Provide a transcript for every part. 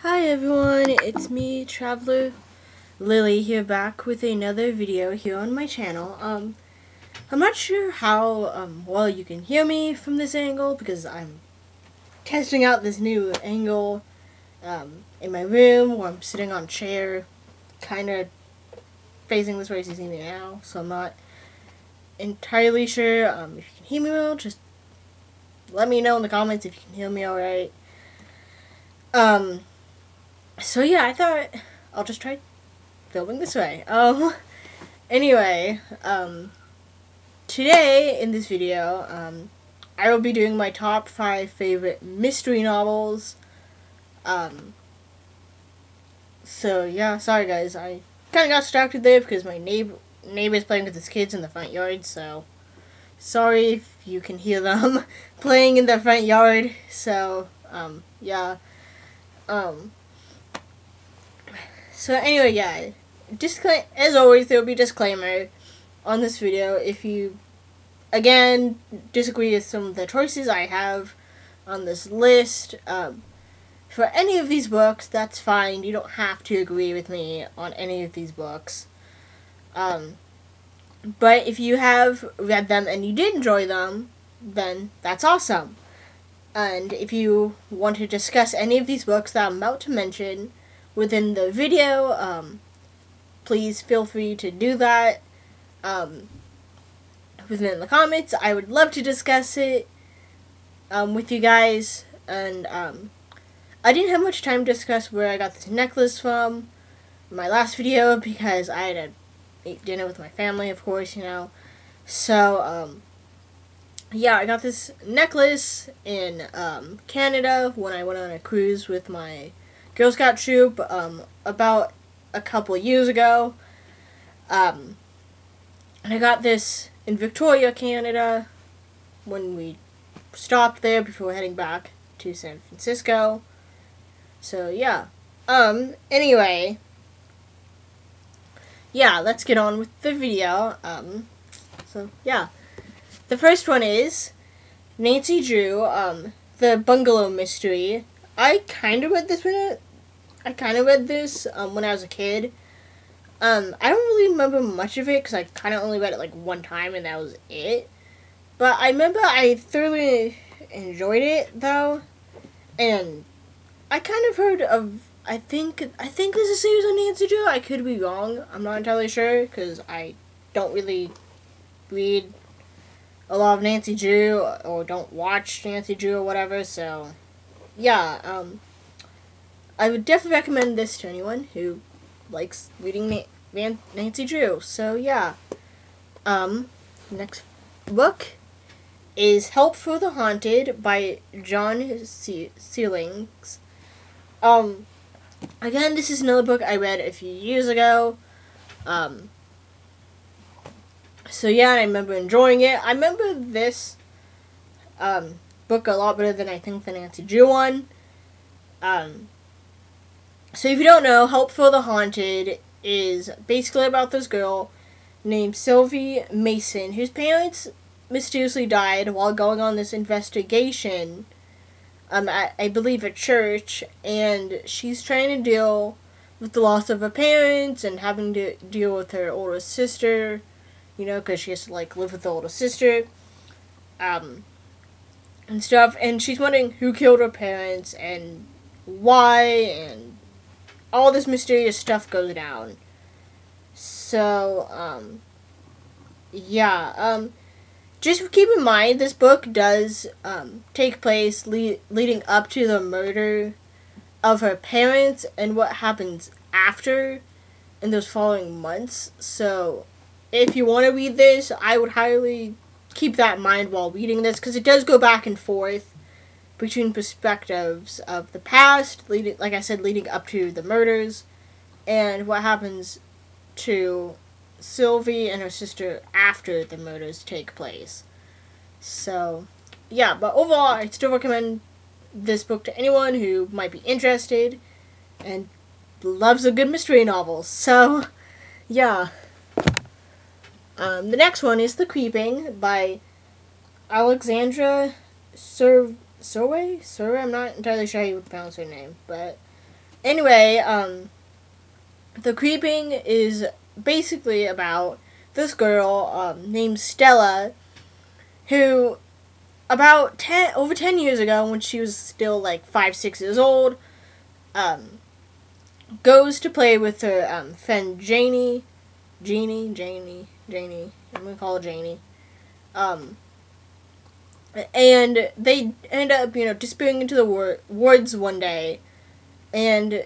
Hi everyone, it's me, Traveler Lily, here back with another video here on my channel. I'm not sure how well you can hear me from this angle because I'm testing out this new angle in my room where I'm sitting on a chair, kind of facing this way as you see me now, so I'm not entirely sure if you can hear me well. Just let me know in the comments if you can hear me alright. So yeah, I thought I'll just try filming this way. Anyway, today in this video, I will be doing my top 5 favorite mystery novels. So yeah, sorry guys, I kind of got distracted there because my neighbor's playing with his kids in the front yard, so sorry if you can hear them playing in the front yard. So, yeah. So anyway, yeah, as always, there will be a disclaimer on this video. If you, again, disagree with some of the choices I have on this list, for any of these books, that's fine. You don't have to agree with me on any of these books. But if you have read them and you did enjoy them, then that's awesome. And if you want to discuss any of these books that I'm about to mention within the video, please feel free to do that within the comments. I would love to discuss it with you guys. And I didn't have much time to discuss where I got this necklace from in my last video because I had to eat dinner with my family, of course, you know. So, yeah, I got this necklace in Canada when I went on a cruise with my Girl Scout troop about a couple years ago. And I got this in Victoria, Canada when we stopped there before heading back to San Francisco. So, yeah. Anyway. Yeah, let's get on with the video. So, yeah. The first one is Nancy Drew, the Bungalow Mystery. I kind of read this when I was a kid. I don't really remember much of it because I kind of only read it like one time and that was it. But I remember I thoroughly enjoyed it though, and I kind of heard of. I think there's a series on Nancy Drew. I could be wrong. I'm not entirely sure because I don't really read a lot of Nancy Drew or don't watch Nancy Drew or whatever. So yeah, I would definitely recommend this to anyone who likes reading Nancy Drew. So yeah, next book is Help for the Haunted by John Seelings. Again, this is another book I read a few years ago. So yeah, I remember enjoying it. I remember this book a lot better than I think the Nancy Drew one. So if you don't know, Help for the Haunted is basically about this girl named Sylvie Mason, whose parents mysteriously died while going on this investigation, I believe at church, and she's trying to deal with the loss of her parents and having to deal with her older sister, you know, because she has to, like, live with the older sister, and stuff, and she's wondering who killed her parents and why, and all this mysterious stuff goes down. So, yeah, just keep in mind, this book does, take place leading up to the murder of her parents and what happens after in those following months. So, if you want to read this, I would highly keep that in mind while reading this, because it does go back and forth between perspectives of the past, like I said, leading up to the murders, and what happens to Sylvie and her sister after the murders take place. So, yeah, but overall, I still recommend this book to anyone who might be interested and loves a good mystery novel. So, yeah. The next one is The Creeping by Alexandra Surway? I'm not entirely sure how you would pronounce her name, but Anyway, the creeping is basically about this girl named Stella, who over 10 years ago, when she was still like 5, 6 years old, goes to play with her friend Janie. I'm gonna call her Janie. And they end up, disappearing into the woods one day, and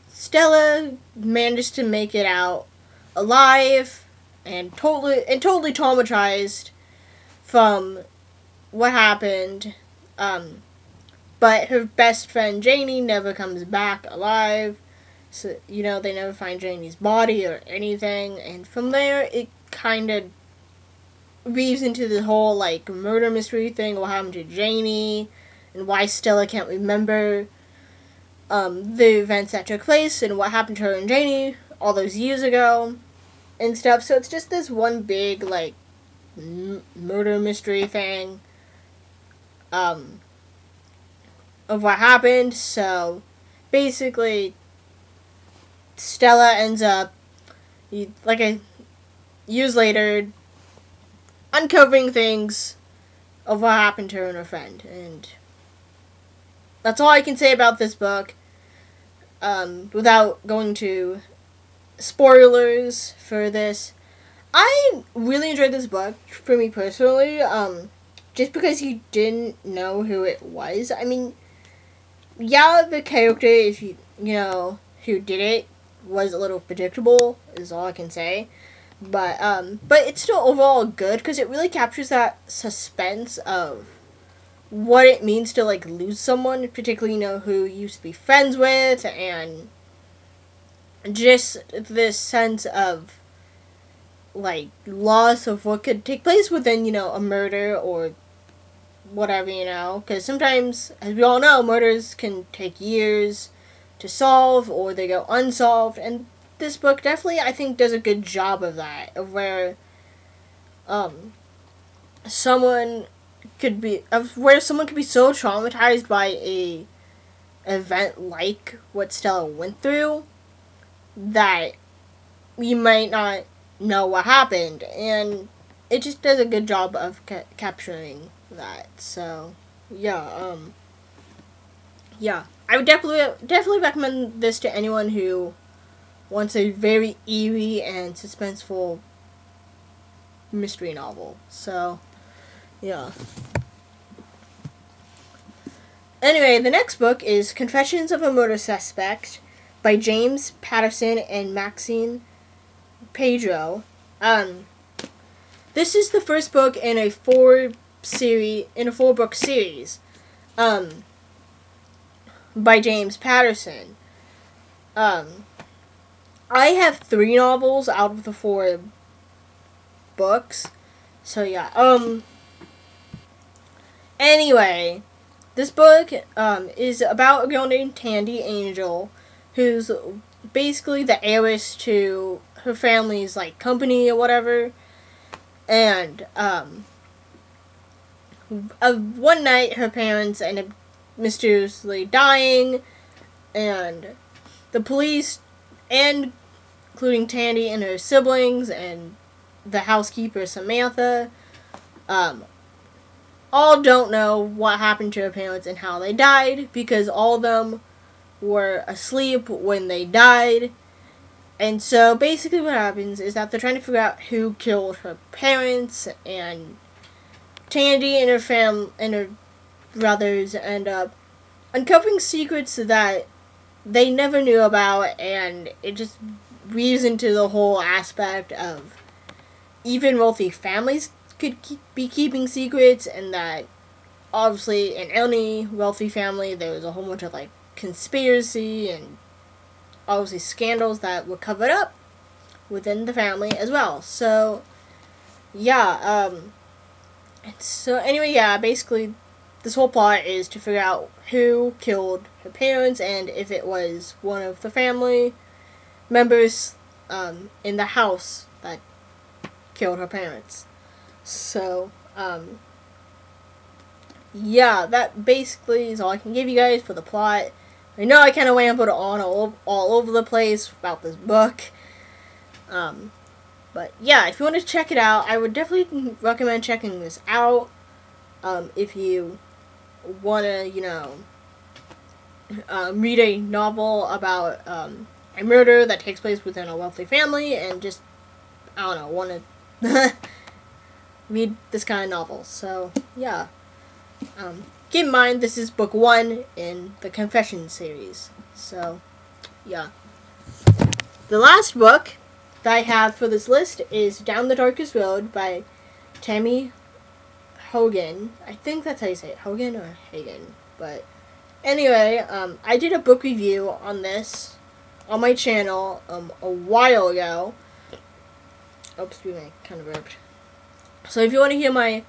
Stella managed to make it out alive and totally traumatized from what happened. But her best friend Janie never comes back alive. So, they never find Janie's body or anything. And from there, it kind of weaves into the whole, like, murder mystery thing. What happened to Janie and why Stella can't remember the events that took place and what happened to her and Janie all those years ago and stuff. So it's just this one big, like, murder mystery thing of what happened. So basically, Stella ends up, years later, uncovering things of what happened to her and her friend. And that's all I can say about this book, without going to spoilers for this. I really enjoyed this book, for me personally, just because you didn't know who it was. I mean, yeah, the character, if who did it, was a little predictable, is all I can say. But it's still overall good, because it really captures that suspense of what it means to, like, lose someone, particularly, who you used to be friends with, and just this sense of, like, loss of what could take place within, a murder or whatever, because sometimes, as we all know, murders can take years to solve, or they go unsolved, and this book definitely, I think, does a good job of that, of where someone could be so traumatized by a event like what Stella went through that you might not know what happened, and it just does a good job of capturing that. So yeah, I would definitely recommend this to anyone who wants a very eerie and suspenseful mystery novel. So yeah. Anyway, the next book is Confessions of a Murder Suspect by James Patterson and Maxine Pedro. This is the first book in a 4-book series by James Patterson. I have 3 novels out of the 4 books. So yeah. Anyway, this book is about a girl named Tandy Angel, who's basically the heiress to her family's, like, company or whatever. And one night her parents end up mysteriously dying, and the police, and including Tandy and her siblings and the housekeeper Samantha, all don't know what happened to her parents and how they died, because all of them were asleep when they died. And so basically what happens is that they're trying to figure out who killed her parents, and Tandy and her brothers end up uncovering secrets that they never knew about, and it just weaves into the whole aspect of even wealthy families could be keeping secrets, and that obviously in any wealthy family there was a whole bunch of, like, conspiracy and obviously scandals that were covered up within the family as well. So yeah, basically this whole plot is to figure out who killed her parents, and if it was one of the family members in the house that killed her parents. So yeah, that basically is all I can give you guys for the plot. I know I kind of rambled on all over the place about this book. But yeah, if you want to check it out, I would definitely recommend checking this out. If you want to, read a novel about a murder that takes place within a wealthy family and just, I don't know, want to read this kind of novel. So, yeah. Keep in mind, this is book 1 in the Confessions series. So, yeah. The last book that I have for this list is Down the Darkest Road by Tammy Hogan. I think that's how you say it. Hogan or Hagen. But anyway, I did a book review on this on my channel a while ago. Oops, I kind of burped. So if you want to hear my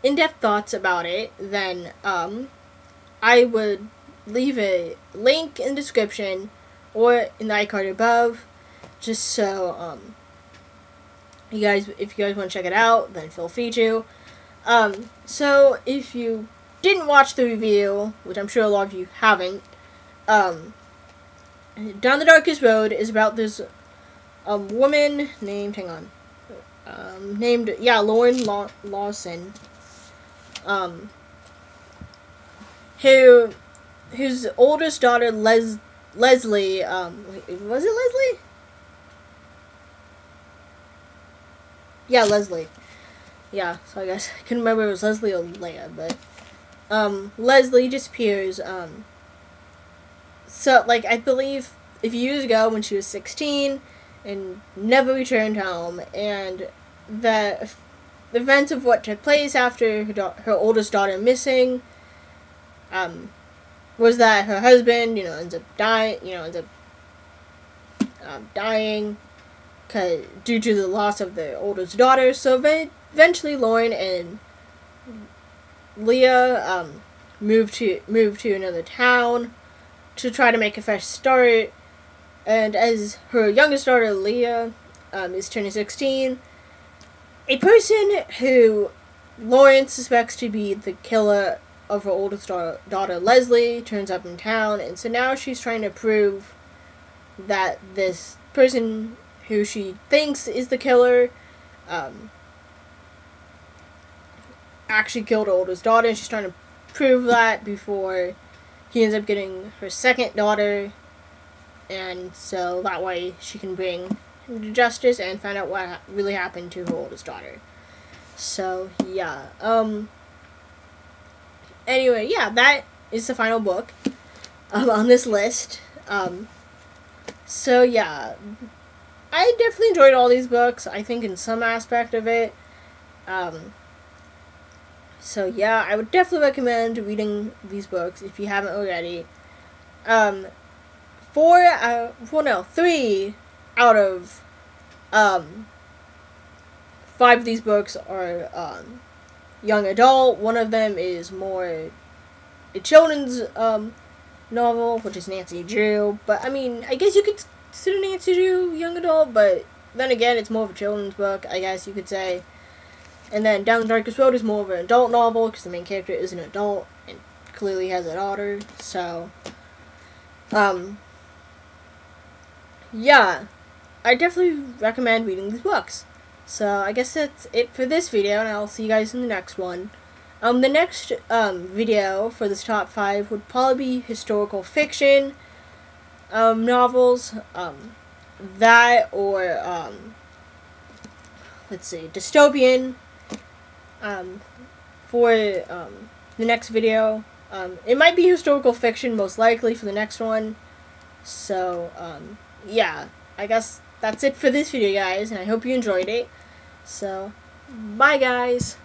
in-depth thoughts about it, then I would leave a link in the description or in the iCard above, just so if you guys want to check it out, then feel free to. So if you didn't watch the review, which I'm sure a lot of you haven't, Down the Darkest Road is about this woman named, Lauren Lawson, whose oldest daughter Leslie, was it Leslie? Yeah, Leslie. Yeah, so I guess I couldn't remember if it was Leslie or Leia, but Leslie disappears. So like I believe a few years ago when she was 16 and never returned home, and the events of what took place after her oldest daughter missing was that her husband, ends up dying, dying due to the loss of their oldest daughter. So eventually Lauren and Leah moved to another town to try to make a fresh start. And as her youngest daughter Leah is turning 16, a person who Lauren suspects to be the killer of her oldest daughter Leslie turns up in town, and so now she's trying to prove that this person who she thinks is the killer actually killed her oldest daughter, and she's trying to prove that before he ends up getting her second daughter, and so that way she can bring him to justice and find out what really happened to her oldest daughter. So yeah, anyway, yeah, that is the final book on this list. So yeah, I definitely enjoyed all these books, I think, in some aspect of it. So yeah, I would definitely recommend reading these books if you haven't already. 3 out of 5 of these books are young adult. One of them is more a children's novel, which is Nancy Drew. But I mean, I guess you could consider Nancy Drew young adult, but then again, it's more of a children's book, I guess you could say. And then Down the Darkest Road is more of an adult novel, because the main character is an adult and clearly has a daughter. So, yeah, I definitely recommend reading these books. So, I guess that's it for this video, and I'll see you guys in the next one. The next video for this top 5 would probably be historical fiction novels. That or, let's see, dystopian. For the next video. It might be historical fiction, most likely, for the next one. So, yeah, I guess that's it for this video, guys, and I hope you enjoyed it. So, bye, guys!